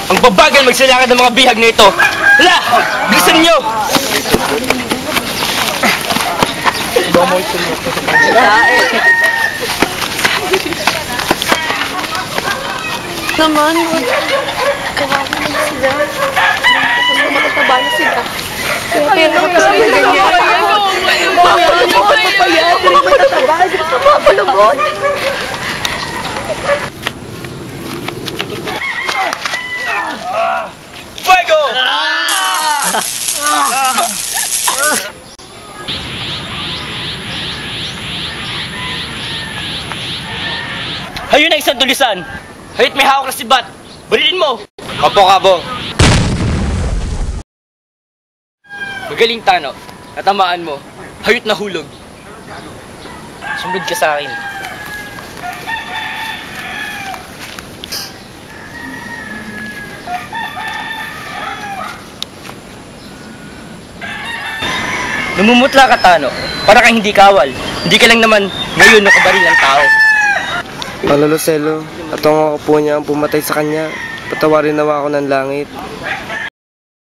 Ang babagal magsalakad ng mga bihag na ito. Hala! Bilisan niyo! Naman, kawawa na sila. Kasi matataba na sila. Kaya kapag sila ganyan. Ano pa pa yan? Hindi matataba. Hindi ka mapalubot. Fuego! Hayun na isang tulisan. Hayut may hawak na si Bat. Barilin mo! Kapo, kabo. Magaling, Tano. Natamaan mo. Hayut na hulog. Sumunod ka sa akin. Namumutla ka, Tano. Para kang hindi kawal. Hindi ka lang naman ngayon nakabaril ng tao. Ang Lolo Celo, at ang ako po niya ang pumatay sa kanya. Patawarin nawa ako ng langit.